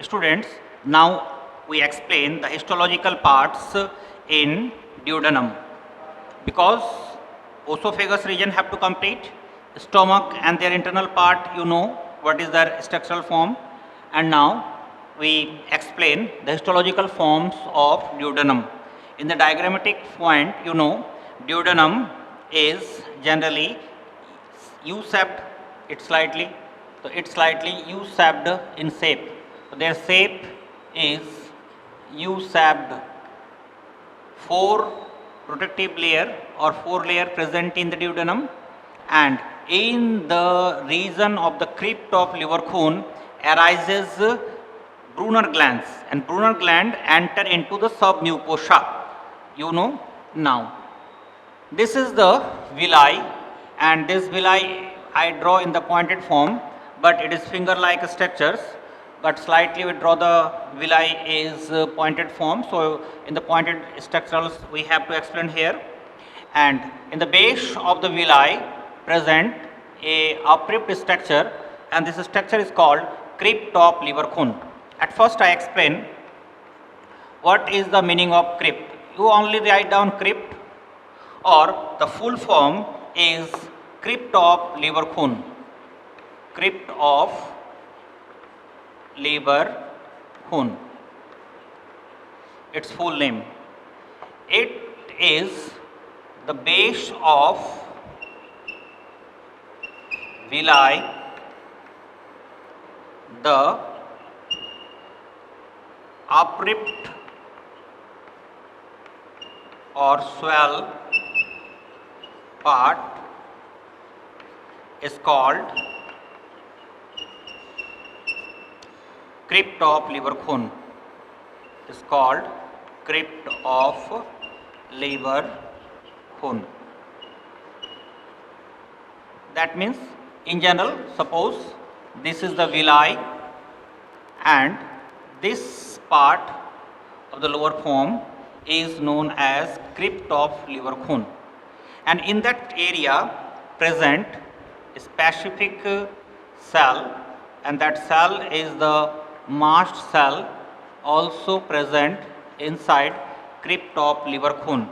Students, now we explain the histological parts in duodenum. Because esophagus region have to complete, stomach and their internal part, you know what is their structural form. And now we explain the histological forms of duodenum. In the diagrammatic point, you know duodenum is generally U-shaped, it's slightly U-shaped in shape. So their shape is U-shaped. Four protective layer or four layer present in the duodenum, and in the region of the crypt of Leverkusen arises Brunner glands, and Brunner gland enter into the submucosa. You know now. This is the villi, and this villi I draw in the pointed form, but it is finger-like structures. But slightly we draw the villi is pointed form. So in the pointed structures we have to explain here. And in the base of the villi present a upript structure, and this structure is called crypt of Leverkusen. At first I explain what is the meaning of crypt. You only write down crypt, or the full form is crypt of Leverkusen. Crypt of Leverkusen. Its full name. It is the base of villi, the upript or swell part is called crypt of Leverkusen. Is called crypt of Leverkusen. That means, in general, suppose this is the villi, and this part of the lower form is known as crypt of Leverkusen, and in that area present a specific cell, and that cell is the mast cell, also present inside crypt of Leverkusen,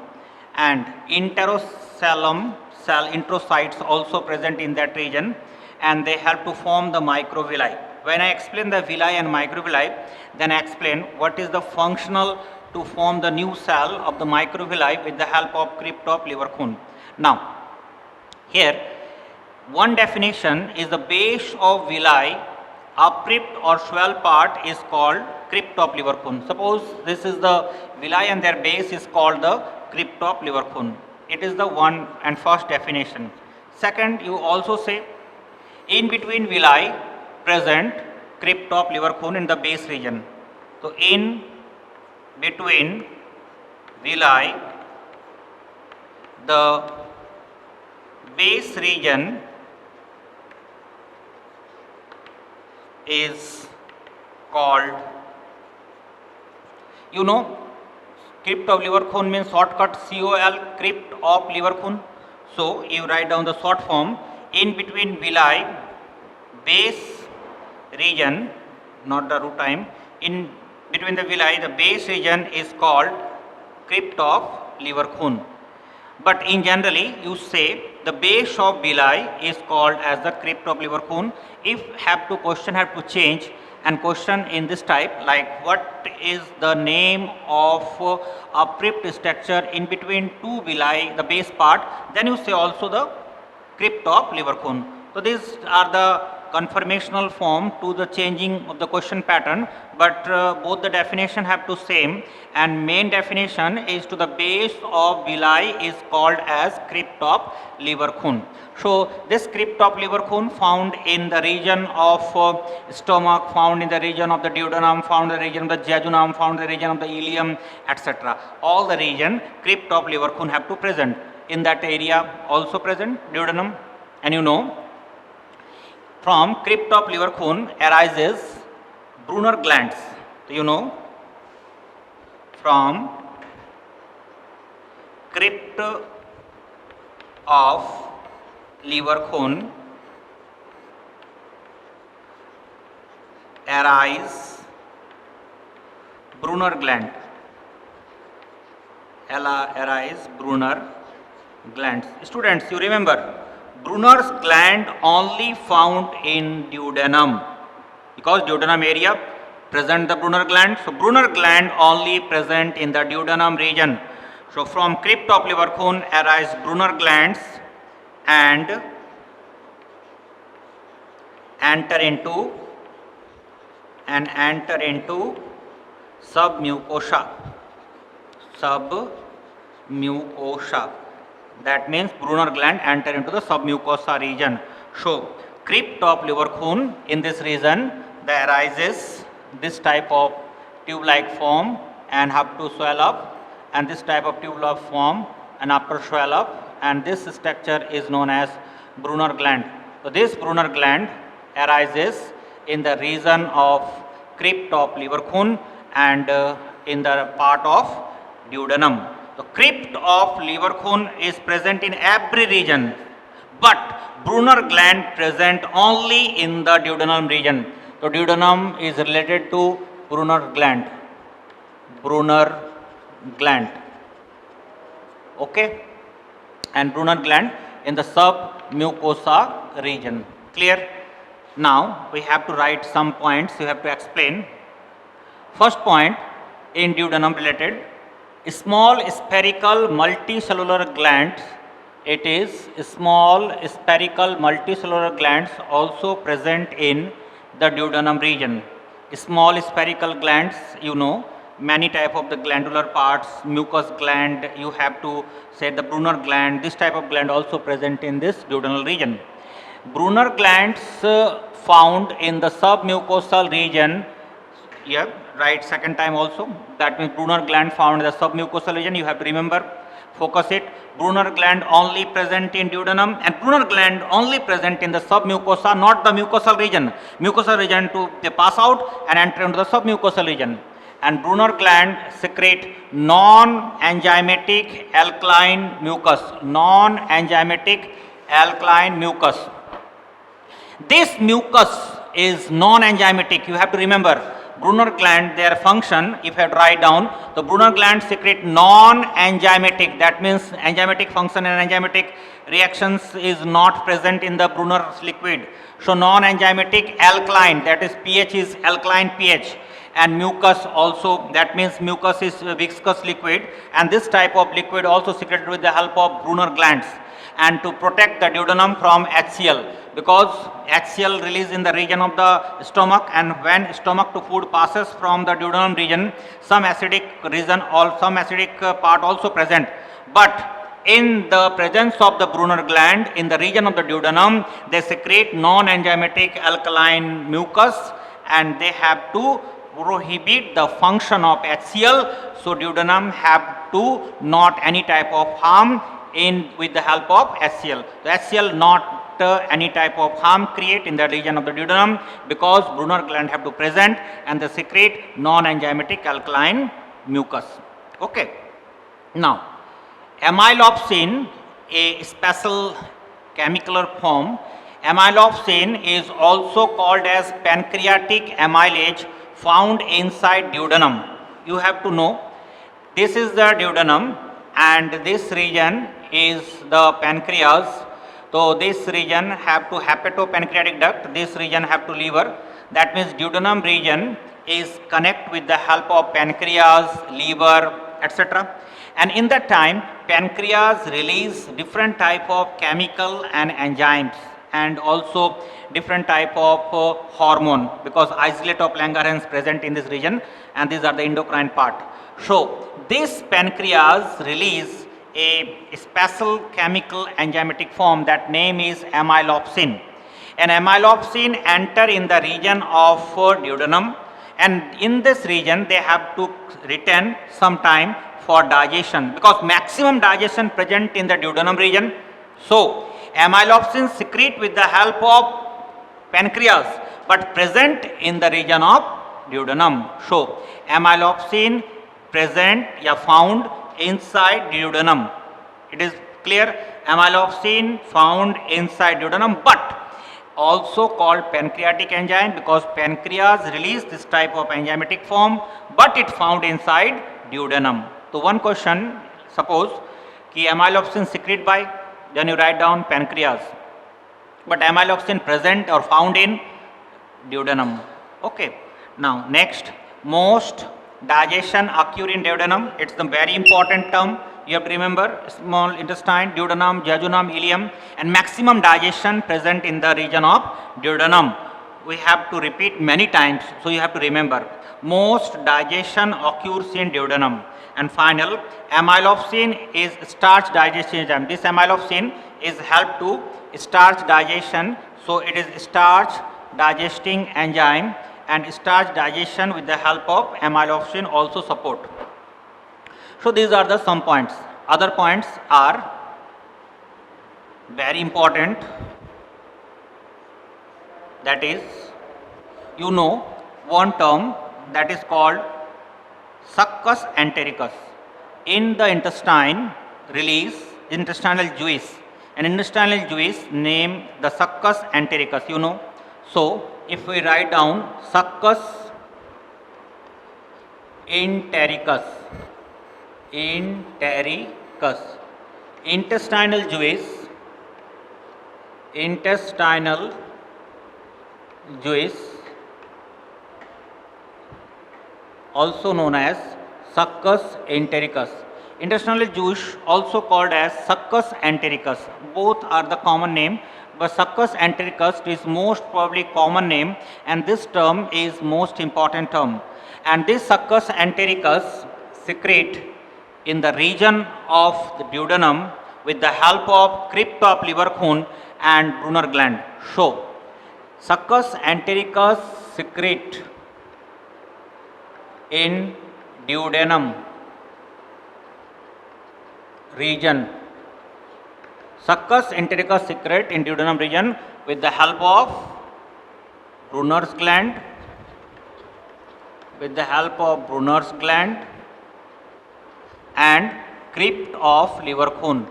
and interosellum cell enterocytes also present in that region, and they help to form the microvilli. When I explain the villi and microvilli, then I explain what is the functional to form the new cell of the microvilli with the help of crypt of Leverkusen. Now, here one definition is the base of villi, upript or swell part is called crypt of Leverkusen. Suppose this is the villi and their base is called the crypt of Leverkusen. It is the one and first definition. Second, you also say in between villi present crypt of Leverkusen in the base region. So in between villi, the base region is called, you know, crypt of Leverkusen means shortcut COL, crypt of Leverkusen. So you write down the short form. In between villi, base region, not the root time, in between the villi, the base region is called crypt of Leverkusen. But in generally, you say the base of villi is called as the crypt of Leverkusen. If question have to change, and question in this type like what is the name of upript structure in between two villi, the base part, then you say also the crypt of Leverkusen. So these are the conformational form to the changing of the question pattern, but both the definition have to same, and main definition is to the base of villi is called as crypt of Leverkusen. So this crypt of Leverkusen found in the region of stomach, found in the region of the duodenum, found in the region of the jejunum, found in the region of the ileum, etc. All the region crypt of Leverkusen have to present in that area, also present duodenum, and you know from crypt of Leverkusen arises Brunner glands. You know, from crypt of Leverkusen arise Brunner gland. Arise Brunner glands. Students, you remember, Brunner's gland only found in duodenum, because duodenum area present the Brunner gland. So Brunner gland only present in the duodenum region. So from crypt of Leverkusen arise Brunner glands and enter into submucosa. That means Brunner gland enter into the submucosa region. So crypt of Leverkusen, in this region there arises this type of tube-like form and have to swell up, and this type of tube-like form and after swell up, and this structure is known as Brunner gland. So this Brunner gland arises in the region of crypt of Leverkusen and in the part of duodenum. The crypt of Leverkusen is present in every region, but Brunner gland present only in the duodenum region. So duodenum is related to Brunner gland. Okay, and Brunner gland in the submucosa region. Clear? Now we have to write some points. You have to explain. First point in duodenum related, small spherical multicellular glands. It is small spherical multicellular glands also present in the duodenum region. Small spherical glands, you know, many type of the glandular parts, mucous gland, you have to say the Brunner gland, this type of gland also present in this duodenal region. Brunner glands found in the submucosal region. Yeah, right, second time also. That means Brunner gland found in the submucosal region. You have to remember, focus it. Brunner gland only present in duodenum, and Brunner gland only present in the submucosa, not the mucosal region. Mucosal region they pass out and enter into the submucosal region. And Brunner gland secrete non-enzymatic alkaline mucus. This mucus is non-enzymatic. You have to remember, Brunner gland, their function, if I write down, the Brunner gland secrete non-enzymatic. That means enzymatic function and enzymatic reactions is not present in the Brunner liquid. So non-enzymatic alkaline, that is pH is alkaline pH, and mucus also, that means mucus is viscous liquid, and this type of liquid also secreted with the help of Brunner glands, and to protect the duodenum from HCl, because HCl release in the region of the stomach, and when stomach to food passes from the duodenum region, some acidic region or some acidic part also present. But in the presence of the Brunner gland in the region of the duodenum, they secrete non-enzymatic alkaline mucus, and they have to prohibit the function of HCl. So duodenum have to not any type of harm in with the help of HCl. The HCl not any type of harm create in the region of the duodenum, because Brunner gland have to present and they secrete non-enzymatic alkaline mucus. Okay. Now, amylopsin, a special chemical form. Amylopsin is also called as pancreatic amylase, found inside duodenum. You have to know, this is the duodenum and this region is the pancreas. So this region have to hepatopancreatic duct, this region have to liver. That means duodenum region is connect with the help of pancreas, liver, etc. And in that time, pancreas release different type of chemical and enzymes, and also different type of hormone, because isolate of Langerhans present in this region, and these are the endocrine part. So this pancreas release a special chemical enzymatic form, that name is amylopsin. And amylopsin enter in the region of duodenum, and in this region they have to retain some time for digestion, because maximum digestion present in the duodenum region. So amylopsin secrete with the help of pancreas, but present in the region of duodenum. So amylopsin present found inside duodenum. It is clear, amylopsin found inside duodenum, but also called pancreatic enzyme because pancreas release this type of enzymatic form, but it found inside duodenum. So one question, suppose कि amyloxin secreted by, then you write down pancreas, but amyloxin present or found in duodenum. Okay. Now next, most digestion occur in duodenum. It's the very important term. You have to remember small intestine, duodenum, jejunum, ileum, and maximum digestion present in the region of duodenum. We have to repeat many times, so you have to remember. Most digestion occurs in duodenum. And final, amylopsin is starch digestion enzyme. This amylopsin is help to starch digestion, so it is starch digesting enzyme, and starch digestion with the help of amylopsin also support. So these are the some points. Other points are very important, that is, you know one term that is called succus entericus. In the intestine release intestinal juice, and intestinal juice name the succus entericus, you know. So if we write down succus entericus, intestinal juice also known as succus entericus. Intestinal juice also called as succus entericus. Both are the common name, but succus entericus is most probably common name, and this term is most important term. And this succus entericus secrete in the region of the duodenum with the help of crypt of Leverhulme and Brunner gland. So succus entericus secrete in duodenum region. Succus entericus secrete in duodenum region with the help of Brunner's gland, and crypt of Leverhulme,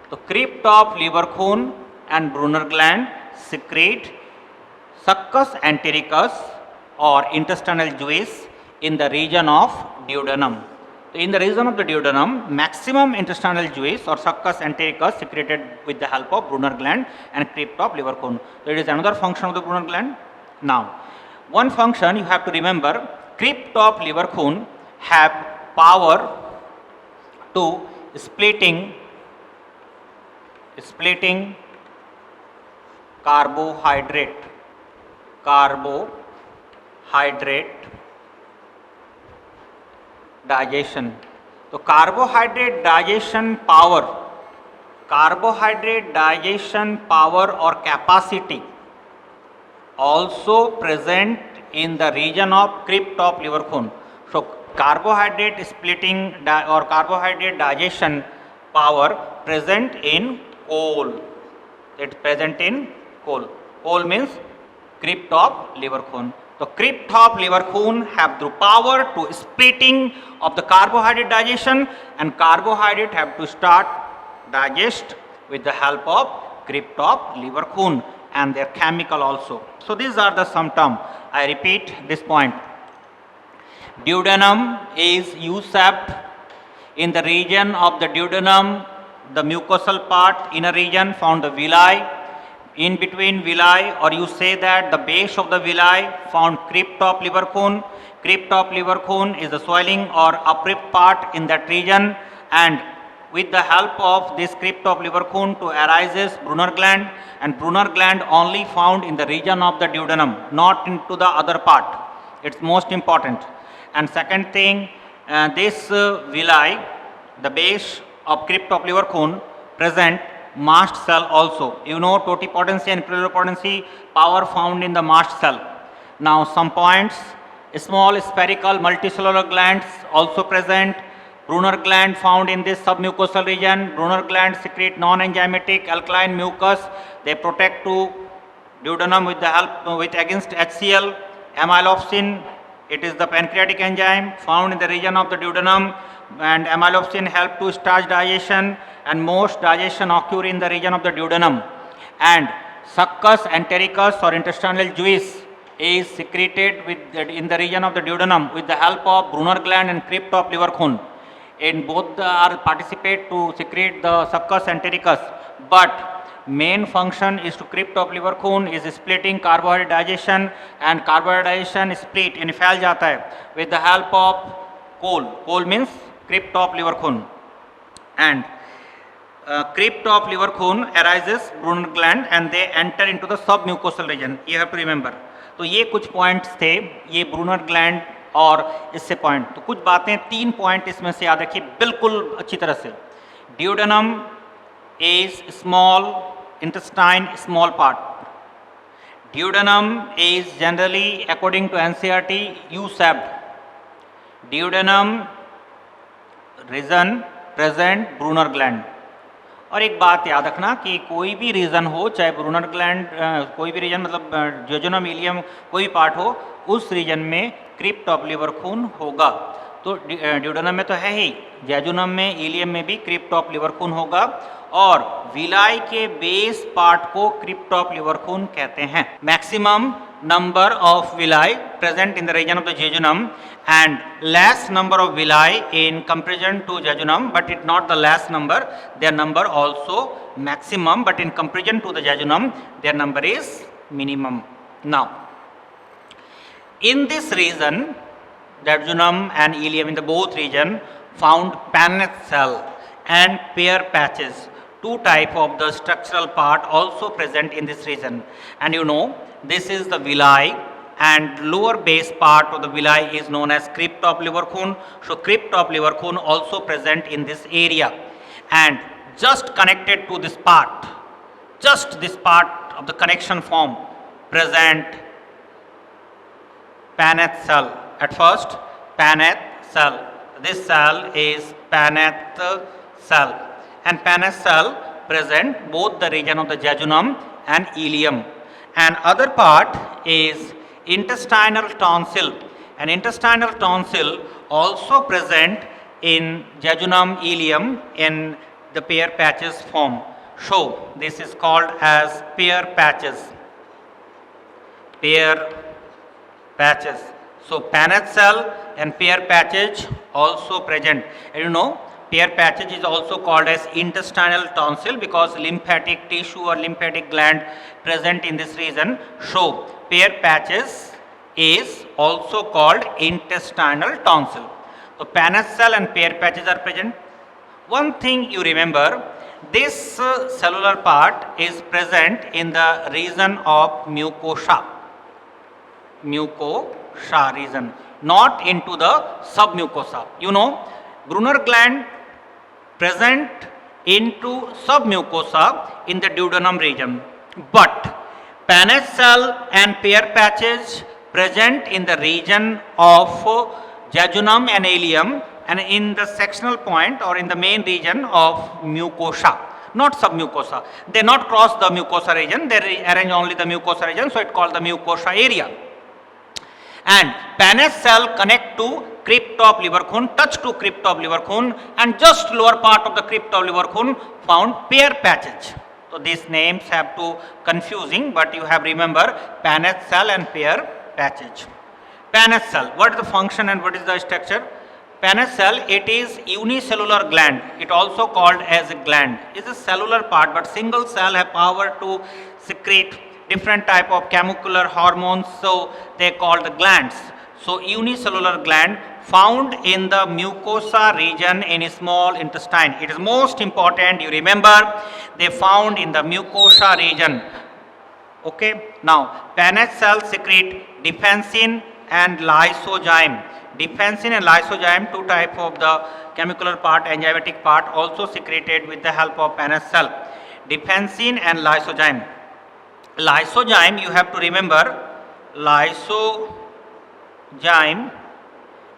So crypt of Leverhulme and Brunner gland secrete succus entericus or intestinal juice in the region of duodenum. So in the region of the duodenum, maximum intestinal juice or succus entericus secreted with the help of Brunner gland and crypt of Leverhulme. So it is another function of the Brunner gland. Now, one function you have to remember, crypt of Leverhulme have power to splitting carbohydrate digestion. So carbohydrate digestion power or capacity also present in the region of crypt of Leverhulme. So carbohydrate splitting or carbohydrate digestion power present in coal. It's present in coal. Coal means crypt of Leverhulme. So crypt of Leverhulme have the power to splitting of the carbohydrate digestion, and carbohydrate have to start digest with the help of crypt of Leverhulme and their chemical also. So these are the some term. I repeat this point. Duodenum is U-shaped. In the region of the duodenum, the mucosal part, inner region found the villi. In between villi, or you say that the base of the villi found crypt of Leverhulme. Crypt of Leverhulme is the swelling or uprift part in that region, and with the help of this crypt of Leverhulme to arises Brunner gland, and Brunner gland only found in the region of the duodenum, not into the other part. It's most important. And second thing, this villi, the base of crypt of Leverhulme present mast cell also. You know totipotency and pluripotency power found in the mast cell. Now some points, small spherical multicellular glands also present. Brunner gland found in this submucosal region. Brunner gland secrete non-enzymatic alkaline mucus. They protect to duodenum with the help against HCl. Amylopsin It is the pancreatic enzyme found in the region of the duodenum, and amylopsin help to starch digestion, and most digestion occur in the region of the duodenum. And succus entericus or intestinal juice is secreted in the region of the duodenum with the help of Brunner gland and crypt of Leverkusen. In both are participate to secrete the succus entericus, but main function is to crypt of Leverkusen is splitting carbohydrate digestion, and carbohydrate digestion split in फैल जाता है with the help of coal means crypt of Leverkusen. And crypt of Leverkusen arises Brunner gland and they enter into the submucosal region. You have to remember. तो ये कुछ points थे, ये Brunner gland और इससे पॉइंट, तो कुछ बातें 3 पॉइंट इसमें से याद रखिए बिल्कुल अच्छी तरह से. Duodenum is small intestine, small part. Duodenum is generally according to NCERT U shaped. Duodenum region present Brunner gland. और एक बात याद रखना कि कोई भी रीजन हो, चाहे ब्रूनर ग्लैंड कोई भी रीजन मतलब जेजुनम इलियम कोई भी पार्ट हो, उस रीजन में क्रिप्ट ऑफ लीवरकून होगा. तो ड्यूडेनम में तो है ही, जेजुनम में इलियम में भी क्रिप्ट ऑफ लीवरकून होगा, और विलाई के बेस पार्ट को क्रिप्ट ऑफ लीवरकून कहते हैं. Maximum number of villi present in the region of the jejunum and less number of villi in comparison to jejunum, but it not the less number, their number also maximum, but in comparison to the jejunum their number is minimum. Now in this region, jejunum and ileum in the both region found Paneth cell and pair patches, two type of the structural part also present in this region. And you know, this is the villi, and lower base part of the villi is known as crypt of Leverkusen. So crypt of Leverkusen also present in this area, and just connected to this part, just this part of the connection form present Paneth cell. At first Paneth cell, this cell is Paneth cell, and Paneth cell present both the region of the jejunum and ileum. And other part is intestinal tonsil, and intestinal tonsil also present in jejunum ileum in the pair patches form. So this is called as pair patches. Pair patches. So Paneth cell and pair patches also present. And you know, pair patches is also called as intestinal tonsil because lymphatic tissue or lymphatic gland present in this region. So pair patches is also called intestinal tonsil. So Paneth cell and pair patches are present. One thing you remember, this cellular part is present in the region of mucosa. Mucosa region, not into the submucosa. You know, Brunner gland present into submucosa in the duodenum region, but Paneth cell and pair patches present in the region of jejunum and ileum and in the sectional point or in the main region of mucosa, not submucosa. They not cross the mucosa region, they arrange only the mucosa region, so it called the mucosa area. And Paneth cell connect to crypt of Leverkusen, touch to crypt of Leverkusen, and just lower part of the crypt of Leverkusen found pair patches. So these names have to confusing, but you have remember Paneth cell and pair patches. Paneth cell, what is the function and what is the structure? Paneth cell, it is unicellular gland. It also called as a gland. It is a cellular part, but single cell have power to secrete different type of chemical hormones, so they called the glands. So unicellular gland found in the mucosa region in small intestine. It is most important you remember, they found in the mucosa region. Okay. Now Paneth cell secrete defensin and lysozyme. Defensin and lysozyme, two type of the chemical part, enzymatic part, also secreted with the help of Paneth cell. Defensin and lysozyme. Lysozyme, you have to remember, lysozyme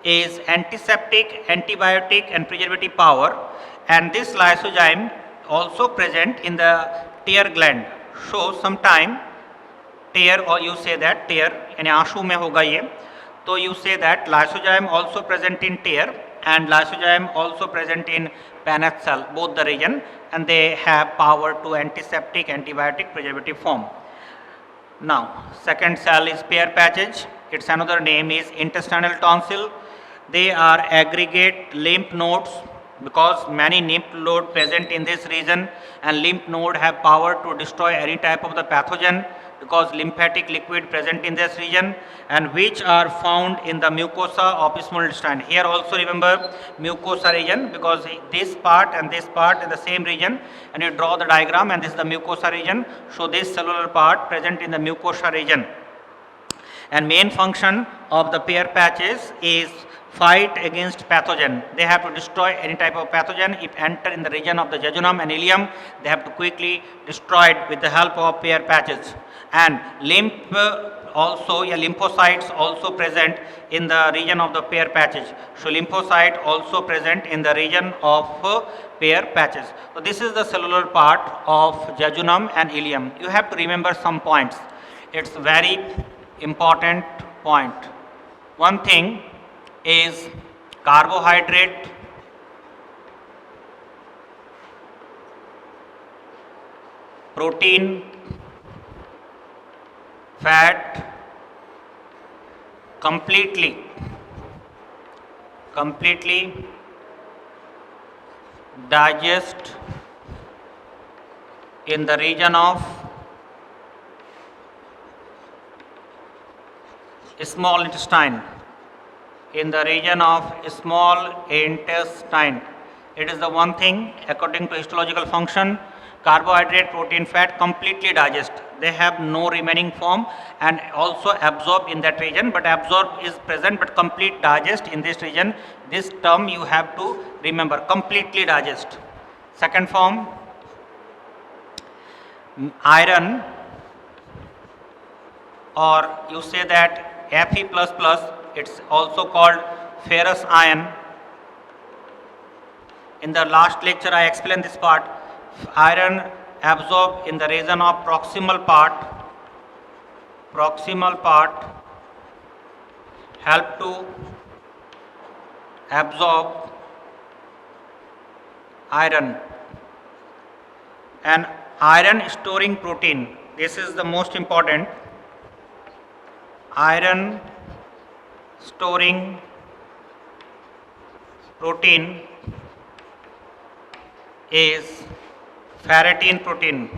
is antiseptic, antibiotic and preservative power, and this lysozyme also present in the tear gland. So sometime tear, or you say that tear यानी आंसू में होगा ये, So you say that lysozyme also present in tear and lysozyme also present in Paneth cell, both the region, and they have power to antiseptic, antibiotic, preservative form. Now, second cell is Peyer's patches. Its another name is intestinal tonsil. They are aggregate lymph nodes because many lymph node present in this region, and lymph node have power to destroy any type of the pathogen because lymphatic liquid present in this region, and which are found in the mucosa of small intestine. Here also remember mucosa region because this part and this part in the same region, and you draw the diagram, and this is the mucosa region. So this cellular part present in the mucosa region. And main function of the Peyer's patches is fight against pathogen. They have to destroy any type of pathogen. If enter in the region of the jejunum and ileum, they have to quickly destroy it with the help of Peyer's patches. And lymphocytes also present in the region of the Peyer's patches. So lymphocyte also present in the region of Peyer's patches. So this is the cellular part of jejunum and ileum. You have to remember some points. It's very important point. One thing is carbohydrate, protein, fat completely digest in the region of small intestine. In the region of small intestine. It is the one thing according to histological function, carbohydrate, protein, fat completely digest. They have no remaining form and also absorb in that region, but absorb is present but complete digest in this region. This term you have to remember, completely digest. Second form, iron, or you say that Fe++, it's also called ferrous iron. In the last lecture I explained this part. Iron absorbed in the region of proximal part help to absorb iron. And iron storing protein, this is the most important. Iron storing protein is ferritin protein.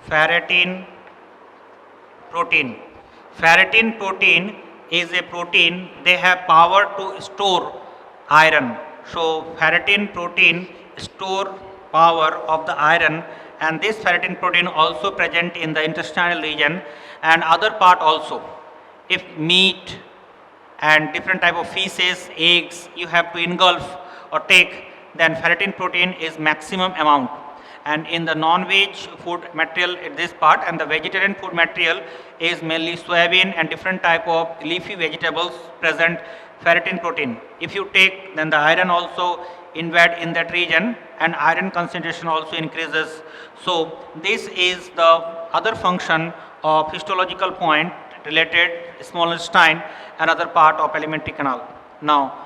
Ferritin protein is a protein, they have power to store iron. So ferritin protein store power of the iron, and this ferritin protein also present in the intestinal region and other part also. If meat and different type of fishes, eggs you have to engulf or take, then ferritin protein is maximum amount. And in the non-veg food material in this part, and the vegetarian food material is mainly soybean and different type of leafy vegetables present ferritin protein. If you take, then the iron also invade in that region and iron concentration also increases. So this is the other function of histological point related small intestine and other part of alimentary canal. Now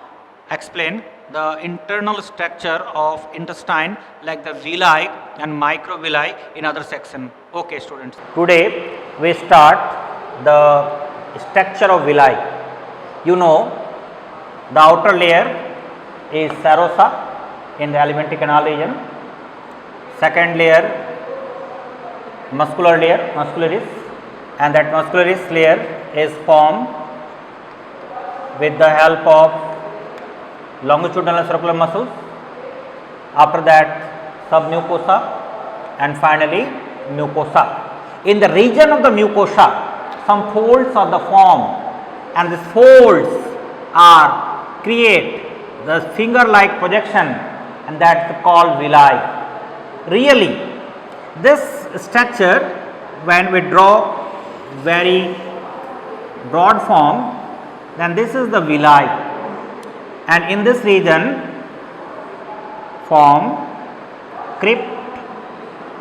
explain the internal structure of intestine like the villi and microvilli in other section. Okay students. Today we start the structure of villi. You know the outer layer is serosa in the alimentary canal region. Second layer muscular layer, muscularis, and that muscularis layer is formed with the help of longitudinal and circular muscles. After that submucosa and finally mucosa. In the region of the mucosa, some folds are the form, and these folds are create the finger like projection, and that's called villi. Really this structure, when we draw very broad form, then this is the villi, and in this region form crypt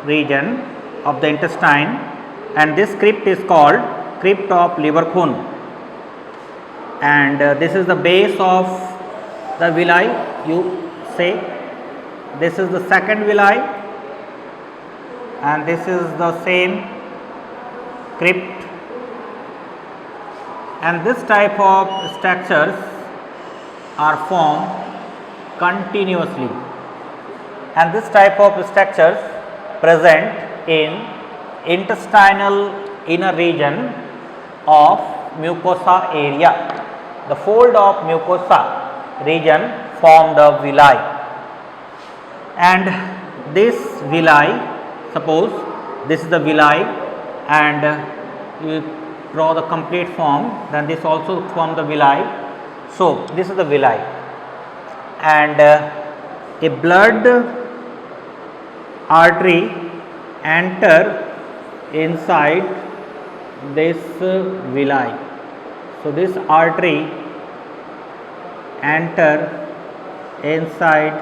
region of the intestine, and this crypt is called crypt of Leverkuhn. and this is the base of the villi, you say. This is the second villi, and this is the same crypt, and this type of structures are formed continuously, and this type of structures present in intestinal inner region of mucosa area. The fold of mucosa region form the villi, and this villi, suppose this is the villi, and you draw the complete form, then this also form the villi. So, this is the villi, and a blood artery enter inside this villi. So, this artery enter inside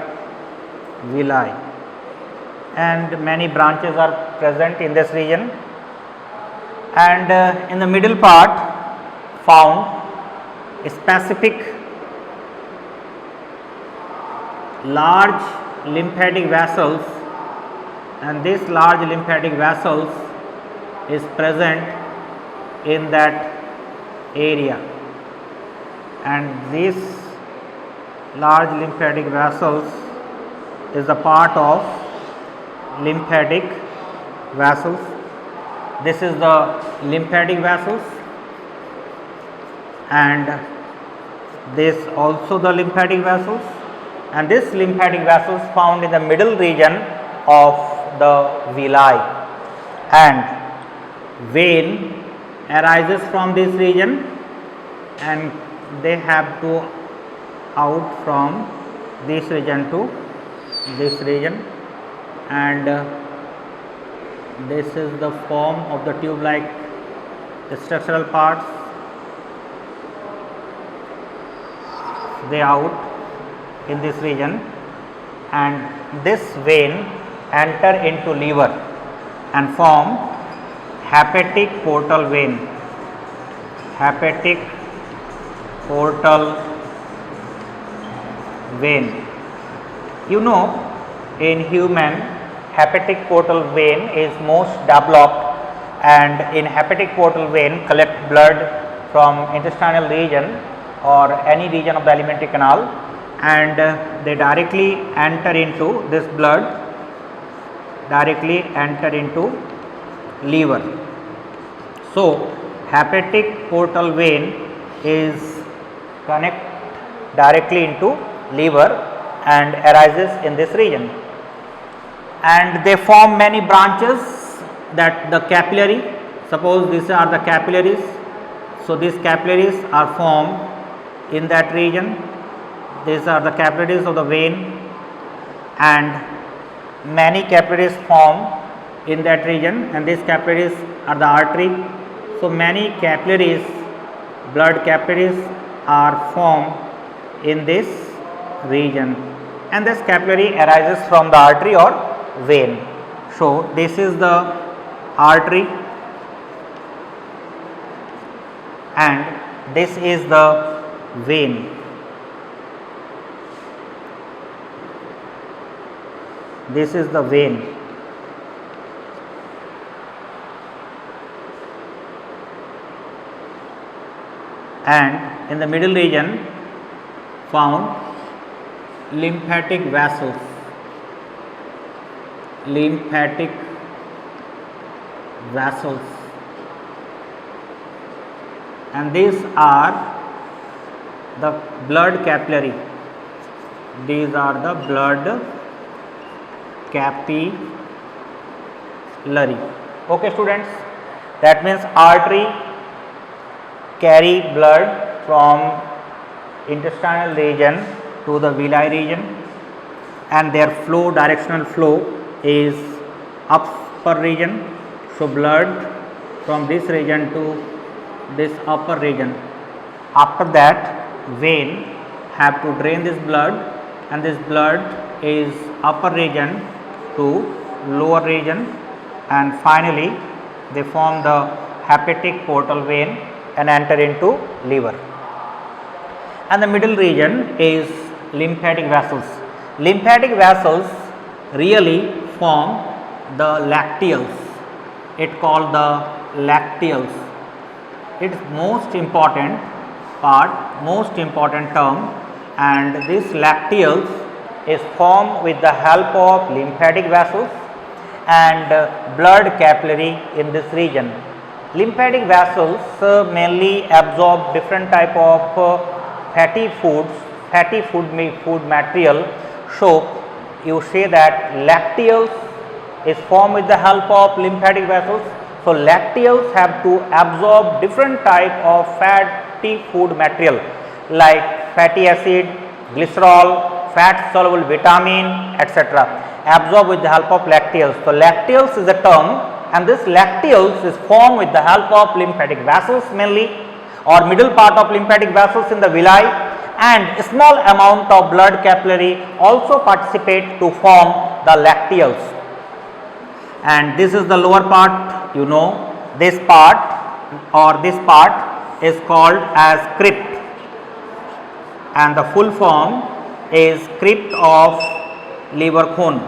villi, and many branches are present in this region, and in the middle part found specific large lymphatic vessels, and this large lymphatic vessels is present in that area, and this large lymphatic vessels is a part of lymphatic vessels. This is the lymphatic vessels, and this also the lymphatic vessels, and this lymphatic vessels found in the middle region of the villi, and vein arises from this region, and they have to out from this region to this region, and this is the form of the tube like structural parts. They out in this region, and this vein enter into liver and form hepatic portal vein. Hepatic portal vein. You know, in human, hepatic portal vein is most developed, and in hepatic portal vein collect blood from intestinal region or any region of the alimentary canal, and they directly enter into this blood, directly enter into liver. So, hepatic portal vein is connect directly into liver and arises in this region, and they form many branches, that the capillary, suppose these are the capillaries. So, these capillaries are formed in that region. These are the capillaries of the vein, and many capillaries form in that region, and these capillaries are the artery. So, many capillaries, blood capillaries are formed in this region, and this capillary arises from the artery or vein. So, this is the artery, and this is the vein. This is the vein, and in the middle region found lymphatic vessels. Lymphatic vessels, and these are the blood capillary. These are the blood capillary. Okay, students, that means artery carry blood from intestinal region to the villi region, and their flow, directional flow is upper region. So, blood from this region to this upper region. After that, vein have to drain this blood, and this blood is upper region to lower region, and finally they form the hepatic portal vein and enter into liver. and the middle region is lymphatic vessels. Lymphatic vessels really form the lacteals. It called the lacteals. It's most important part, most important term, and this lacteals is formed with the help of lymphatic vessels and blood capillary in this region. Lymphatic vessels mainly absorb different type of fatty foods, fatty food material. So you say that lacteals is formed with the help of lymphatic vessels. So lacteals have to absorb different type of fatty food material like fatty acid, glycerol, fat soluble vitamin, etc. absorb with the help of lacteals. So lacteals is a term, and this lacteals is formed with the help of lymphatic vessels mainly, or middle part of lymphatic vessels in the villi, and a small amount of blood capillary also participate to form the lacteals. And this is the lower part, you know, this part or this part is called as crypt, and the full form is crypt of Leverhulme,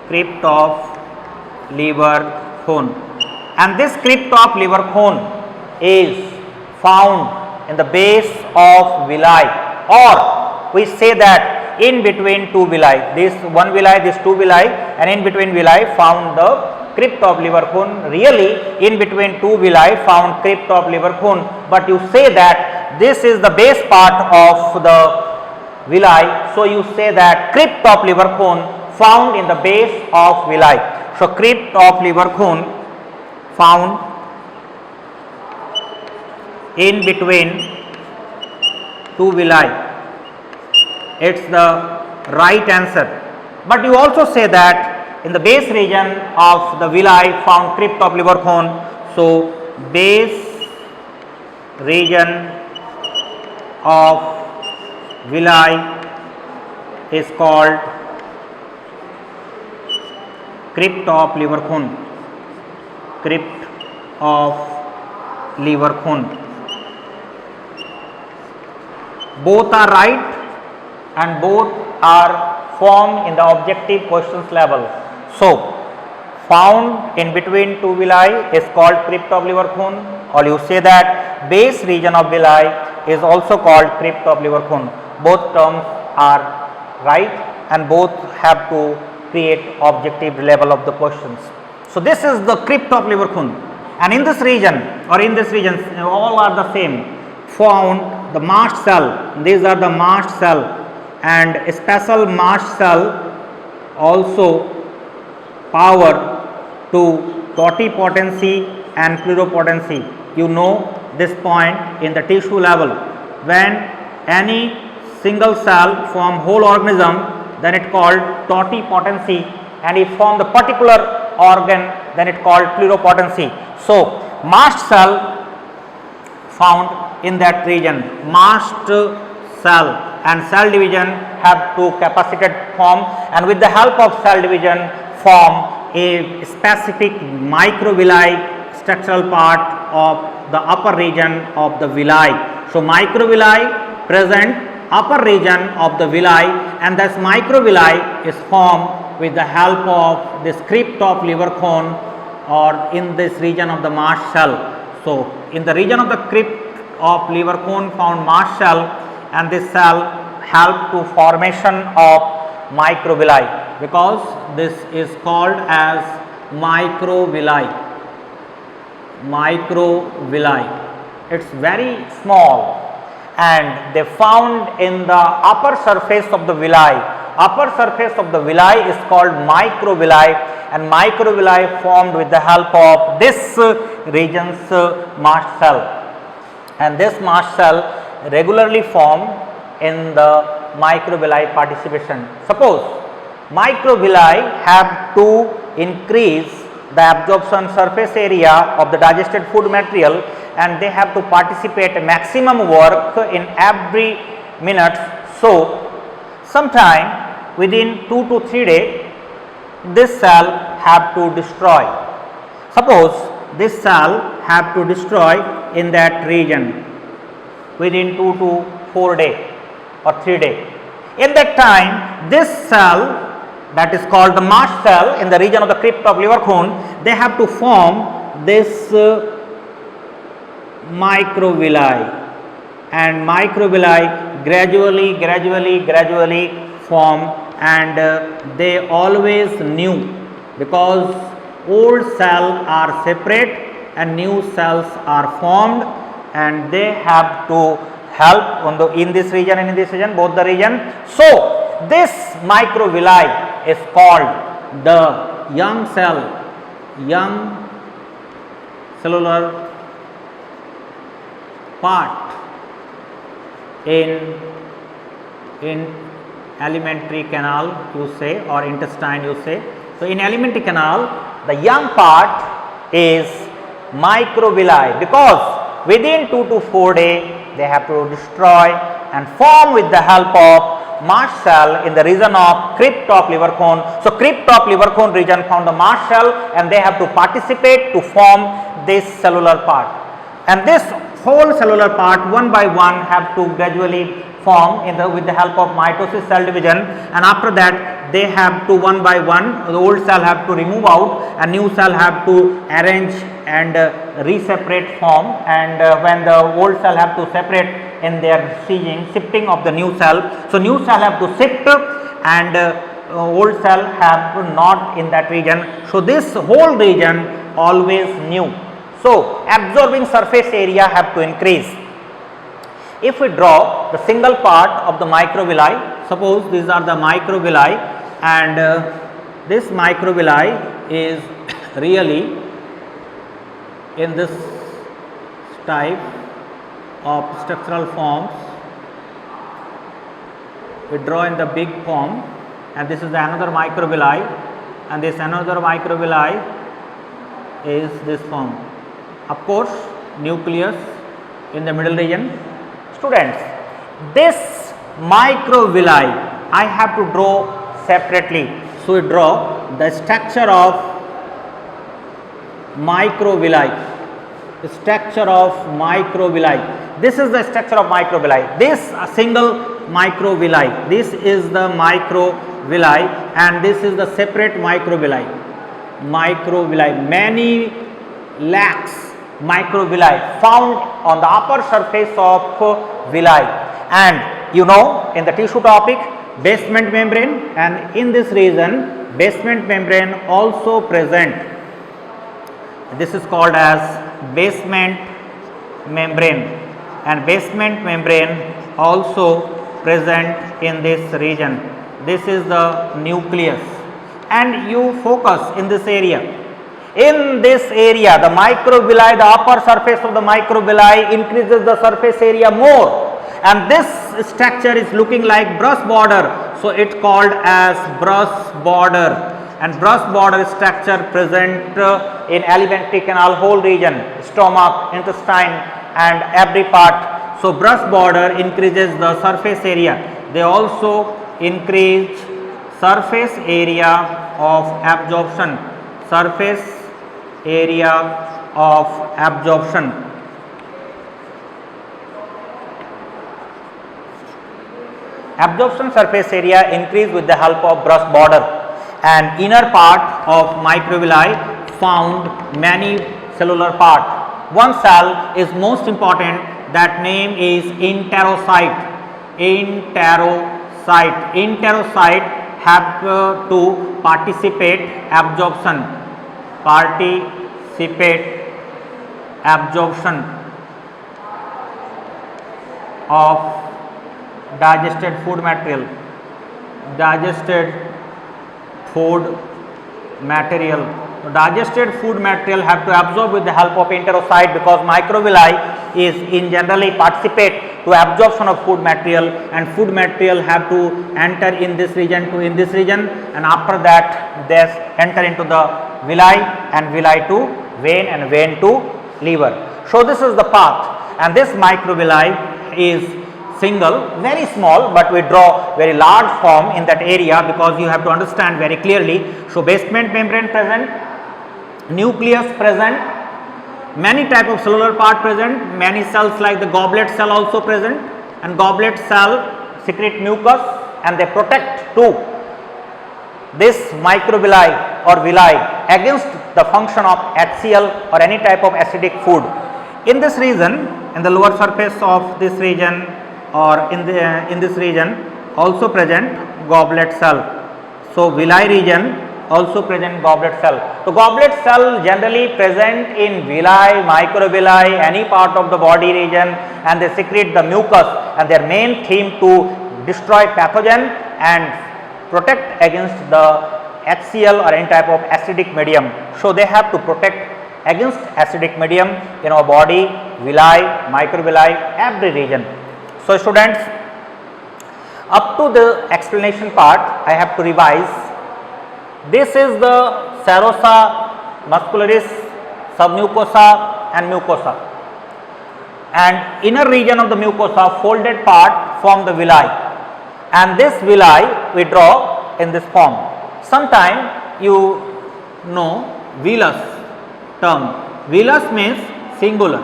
crypt of Leverhulme. And this crypt of Leverhulme is found in the base of villi, or we say that in between two villi, this one villi, this two villi, and in between villi found the crypt of Leverhulme. Really in between two villi found crypt of Leverhulme, but you say that this is the base part of the villi, so you say that crypt of Leverhulme found in the base of villi. So crypt of Leverhulme found in between two villi. It's the right answer. But you also say that in the base region of the villi found crypt of Leverhulme. So base region of villi is called crypt of Leverhulme, crypt of Leverhulme. Both are right and both are formed in the objective questions level. So found in between two villi is called crypt of Leverhulme, or you say that base region of villi is also called crypt of Leverhulme. Both terms are right and both have to create objective level of the questions. So this is the crypt of Leverhulme, and in this region or in this region all are the same. Found the mast cell, these are the mast cell, and a special mast cell also power to totipotency and pluripotency. You know this point in the tissue level. When any single cell form whole organism, then it called totipotency, and if form the particular organ, then it called pluripotency. So mast cell found in that region, mast cell and cell division have two capacited form, and with the help of cell division form a specific microvilli structural part of the upper region of the villi. So microvilli present upper region of the villi, and this microvilli is formed with the help of this crypt of Leverhulme, or in this region of the mast cell. So in the region of the crypt of Leverhulme found mast cell, and this cell help to formation of microvilli, because this is called as microvilli. Microvilli, it's very small, and they found in the upper surface of the villi. Upper surface of the villi is called microvilli, and microvilli formed with the help of this region's mast cell, and this mast cell regularly formed in the microvilli participation. Suppose microvilli have to increase the absorption surface area of the digested food material, and they have to participate maximum work in every minute. So sometime within 2 to 3 days this cell have to destroy. Suppose this cell have to destroy in that region. within 2 to 4 days or 3 days. In that time, this cell, that is called the mast cell in the region of the crypt of liver cone, they have to form this microvilli, and microvilli gradually form, and they always new, because old cells are separate and new cells are formed, and they have to help on in this region and in this region, both the region. So this microvilli is called the young cellular part in alimentary canal, you say, or intestine, you say. So in alimentary canal, the young part is microvilli, because within 2 to 4 days they have to destroy and form with the help of mast cell in the region of crypt of liver cone. So crypt of liver cone region found the mast cell, and they have to participate to form this cellular part, and this whole cellular part one by one have to gradually form with the help of mitosis, cell division, and after that they have to one by one, the old cell have to remove out and new cell have to arrange and re-separate form, and when the old cell have to separate in their shifting of the new cell. So new cell have to shift, and old cell have to not in that region. So this whole region always new. So absorbing surface area have to increase. If we draw the single part of the microvilli, suppose these are the microvilli, and this microvilli is really in this type of structural forms. We draw in the big form, and this is another microvilli, and this another microvilli is this form. Of course, nucleus in the middle region. Students, this microvilli I have to draw separately. So we draw the structure of microvilli. Structure of microvilli. This is the structure of microvilli. This a single microvilli. This is the microvilli, and this is the separate microvilli. Many lakhs microvilli found on the upper surface of villi, and you know in the tissue topic, basement membrane, and in this region basement membrane also present. This is called as basement membrane, and basement membrane also present in this region. This is the nucleus, and you focus in this area. In this area, the microvilli, the upper surface of the microvilli increases the surface area more, and this structure is looking like brush border. So it's called as brush border, and brush border structure present in alimentary canal whole region, stomach, intestine, and every part. So brush border increases the surface area. They also increase surface area of absorption. Surface area of absorption. Absorption surface area increase with the help of brush border, and inner part of microvilli found many cellular part. One cell is most important, that name is enterocyte. Enterocyte have to participate absorption. Of digested food material. Digested food material have to absorb with the help of enterocyte, because microvilli is in generally participate to absorption of food material, and food material have to enter in this region to in this region, and after that they enter into the villi, and villi to vein, and vein to liver. So this is the path, and this microvilli is single, very small, but we draw very large form in that area because you have to understand very clearly. So basement membrane present, nucleus present, many type of cellular part present, many cells like the goblet cell also present, and goblet cell secrete mucus and they protect too this microvilli or villi against the function of HCl or any type of acidic food. In this region, in the lower surface of this region or in this region also present goblet cell. So, villi region also present goblet cell. So, goblet cell generally present in villi, microvilli, any part of the body region, and they secrete the mucus, and their main theme to destroy pathogen and protect against the HCl or any type of acidic medium. So, they have to protect against acidic medium in our body, villi, microvilli, every region. So, students, up to the explanation part I have to revise. This is the serosa muscularis, submucosa and mucosa, and inner region of the mucosa folded part form the villi, and this villi we draw in this form. Sometime you know villus term. Villus means singular.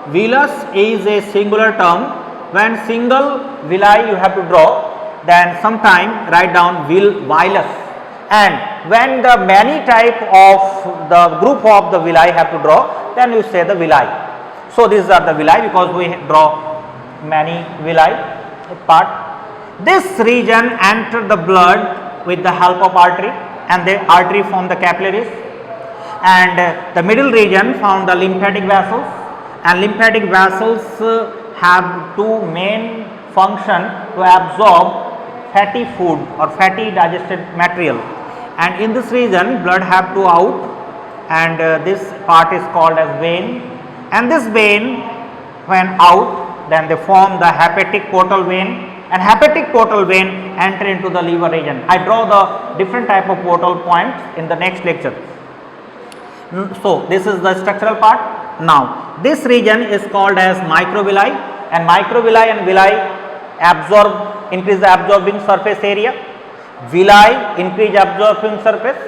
Villus is a singular term. When single villi you have to draw, then sometime write down villus, and when the many type of the group of the villi have to draw, then you say the villi. So, these are the villi because we draw many villi part. This region enter the blood with the help of artery, and the artery form the capillaries, and the middle region found the lymphatic vessels, and lymphatic vessels have two main function to absorb fatty food or fatty digested material, and in this region blood have to out, and this part is called as vein, and this vein when out then they form the hepatic portal vein, and hepatic portal vein enter into the liver region. I draw the different type of portal points in the next lecture. So, this is the structural part. Now, this region is called as microvilli, and microvilli and villi increase the absorbing surface area. Villi increase absorbing surface,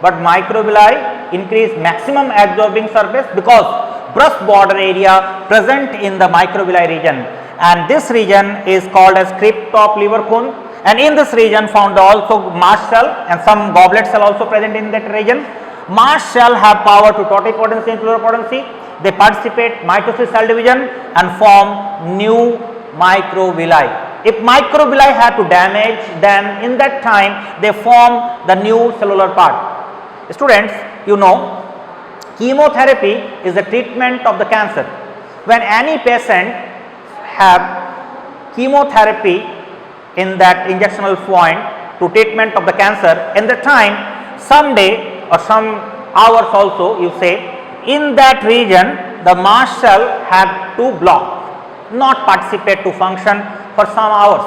but microvilli increase maximum absorbing surface because brush border area present in the microvilli region, and this region is called as crypt of liver cone, and in this region found also mast cell and some goblet cell also present in that region. Mast cell have power to totipotency and pluripotency. They participate mitosis cell division and form new microvilli. If microvilli have to damage, then in that time they form the new cellular part. Students, you know chemotherapy is the treatment of the cancer. When any patient have chemotherapy in that injectional point to treatment of the cancer, in the time someday or some hours also you say in that region the mast cell have to block, not participate to function for some hours.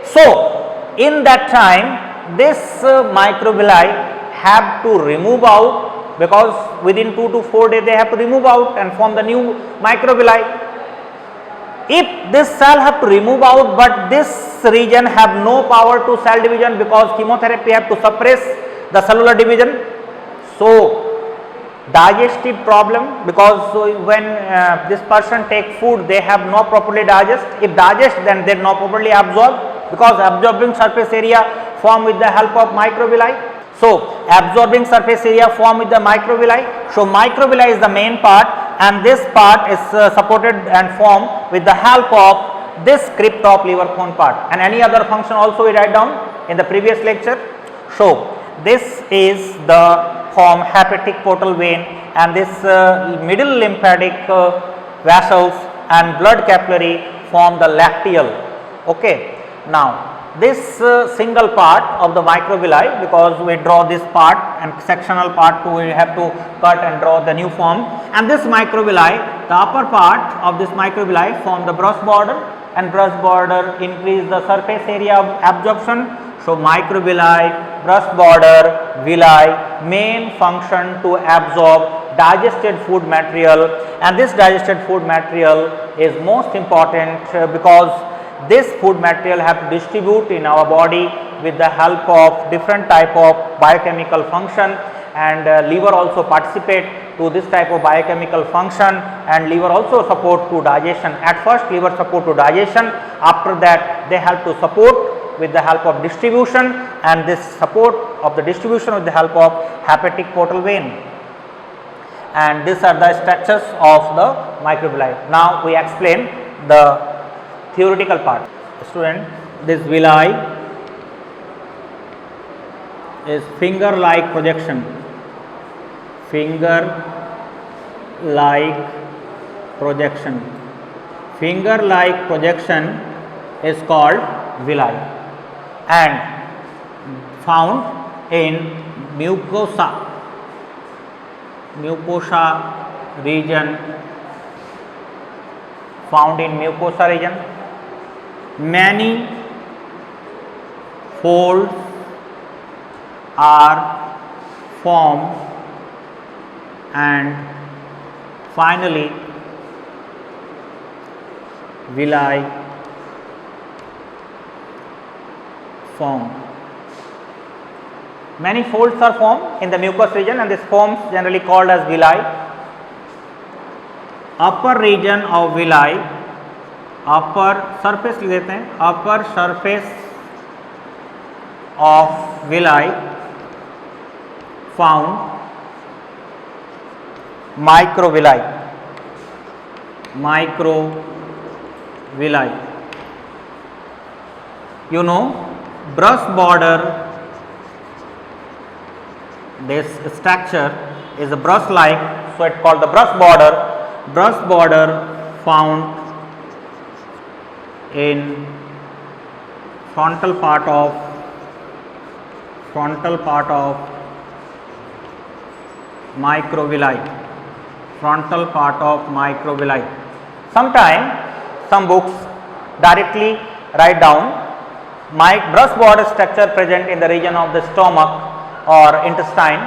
So, in that time this microvilli have to remove out, because within 2 to 4 days they have to remove out and form the new microvilli. If this cell have to remove out, but this region have no power to cell division because chemotherapy have to suppress the cellular division. So, digestive problem, because when this person take food they have not properly digest. If digest, then they not properly absorb, because absorbing surface area form with the help of microvilli. So, absorbing surface area form with the microvilli. So, microvilli is the main part, and this part is supported and formed with the help of this crypt of liver cone part, and any other function also we write down in the previous lecture. So, this is the form hepatic portal vein, and this middle lymphatic vessels and blood capillary form the lacteal. Okay. Now, this single part of the microvilli, because we draw this part and sectional part we have to cut and draw the new form, and this microvilli, the upper part of this microvilli form the brush border, and brush border increase the surface area of absorption. So, microvilli, brush border, villi main function to absorb digested food material, and this digested food material is most important because this food material have to distribute in our body with the help of different type of biochemical function, and liver also participate to this type of biochemical function, and liver also support to digestion. At first liver support to digestion, after that they help to support with the help of distribution, and this support of the distribution with the help of hepatic portal vein. And these are the structures of the microvilli. Now we explain the theoretical part. Student, this villi is finger like projection, finger like projection. Finger like projection is called villi and found in mucosa region, found in mucosa region. Many folds are formed and finally villi form. Many folds are formed in the mucous region, and this forms generally called as villi. Upper region of villi, upper surface लिख देते हैं, upper surface of villi found microvilli. Microvilli. You know, brush border, this structure is a brush like, so it called the brush border. Brush border found in frontal part of microvilli. Frontal part of microvilli. Sometime some books directly write down brush border structure present in the region of the stomach or intestine.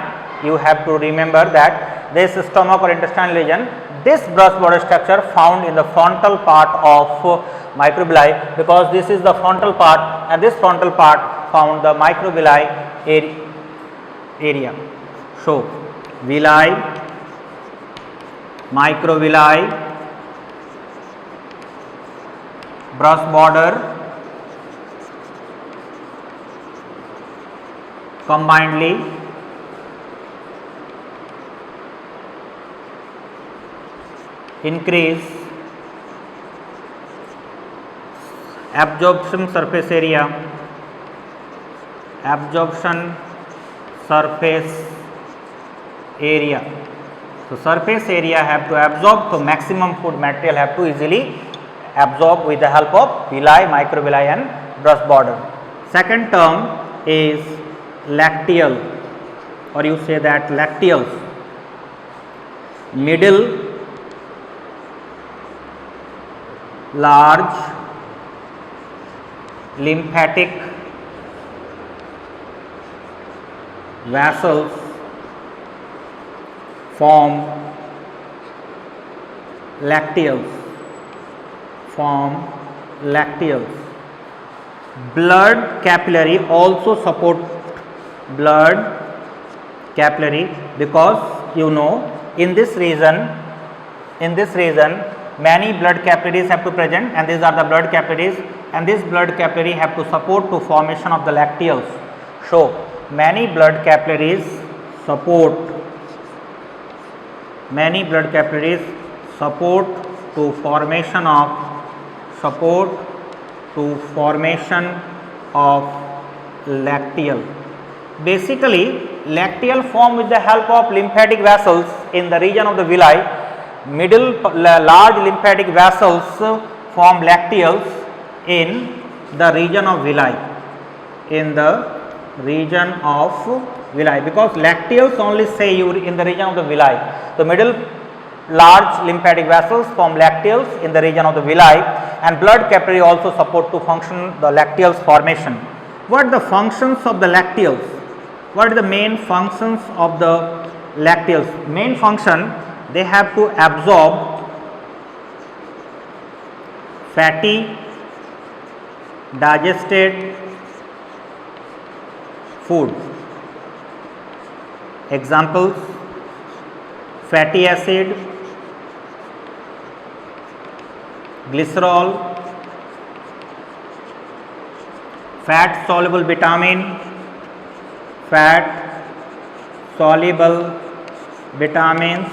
You have to remember that this stomach or intestinal region, this brush border structure found in the frontal part of microvilli, because this is the frontal part and this frontal part found the microvilli area. So, villi, microvilli, brush border, combinedly increase absorption surface area, So, surface area have to absorb, so maximum food material have to easily absorb with the help of villi, microvilli and brush border. Second term is lacteal, or you say that lacteals. Middle large lymphatic vessels form lacteals. Blood capillary also support blood capillary, because you know in this region many blood capillaries have to present, and these are the blood capillaries, and this blood capillary have to support to formation of the lacteals. So, many blood capillaries support to formation of lacteal. Basically, lacteal form with the help of lymphatic vessels in the region of the villi. Middle large lymphatic vessels form lacteals in the region of villi. Because lacteals only say you in the region of the villi. The middle large lymphatic vessels form lacteals in the region of the villi, and blood capillary also support to function the lacteals formation. What are the functions of the lacteals? What are the main functions of the lacteals? Main function, they have to absorb fatty digested food. Examples: fatty acid, glycerol, fat soluble vitamin, fat soluble vitamins.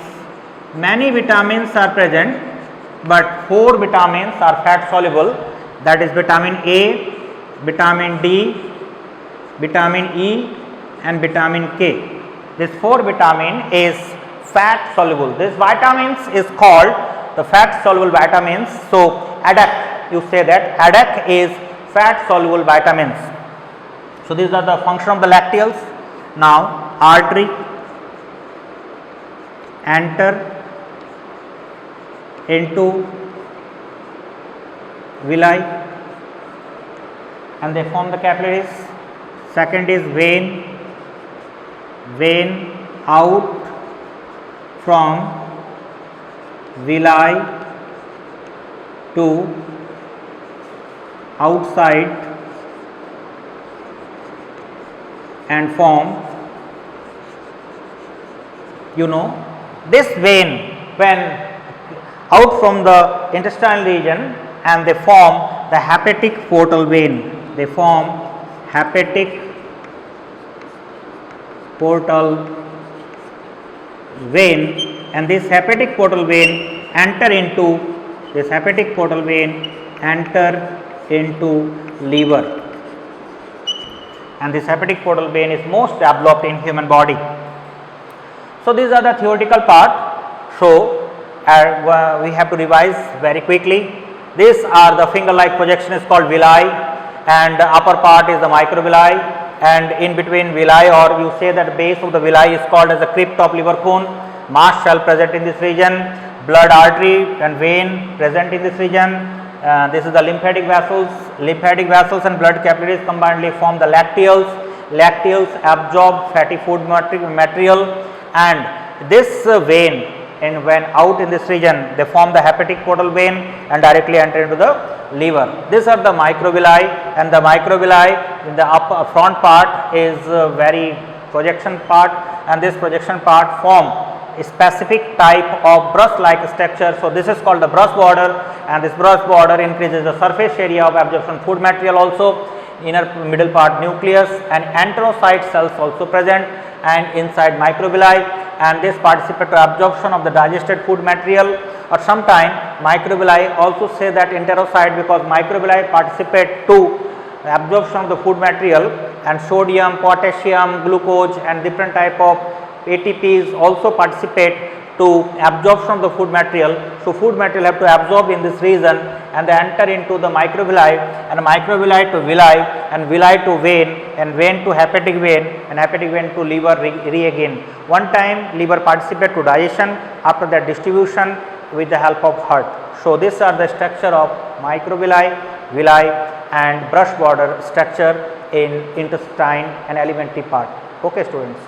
Many vitamins are present, but 4 vitamins are fat soluble, that is vitamin A, vitamin D, vitamin E and vitamin K. This 4 vitamin is fat soluble. This vitamins is called the fat soluble vitamins. So ADAC, you say that ADAC is fat soluble vitamins. So these are the function of the lacteals. Now artery enter into villi and they form the capillaries. Second is vein, vein out from villi to outside and form, this vein when out from the intestinal region and they form the hepatic portal vein. They form hepatic portal vein and this hepatic portal vein enter into liver and this hepatic portal vein is most developed in human body. So these are the theoretical part. So we have to revise very quickly. These are the finger like projection is called villi and the upper part is the microvilli and in between villi, or you say that base of the villi is called as the crypt of liver cone. Mast cell present in this region, blood artery and vein present in this region. This is the lymphatic vessels and blood capillaries combinedly form the lacteals. Lacteals absorb fatty food material and this vein and when out in this region they form the hepatic portal vein and directly enter into the liver. These are the microvilli and the microvilli in the upper front part is very projection part and this projection part form a specific type of brush like structure. So this is called the brush border and this brush border increases the surface area of absorption food material also. Inner middle part nucleus and enterocyte cells also present and inside microvilli and this participate to absorption of the digested food material, or sometime microvilli also say that enterocyte because microvilli participate to absorption of the food material and sodium, potassium, glucose and different type of ATPs also participate to absorption of the food material. So food material have to absorb in this region and they enter into the microvilli and microvilli to villi and villi to vein and vein to hepatic vein and hepatic vein to liver again. One time liver participate to digestion, after that distribution with the help of heart. So these are the structure of microvilli, villi and brush border structure in intestine and alimentary part. Okay students.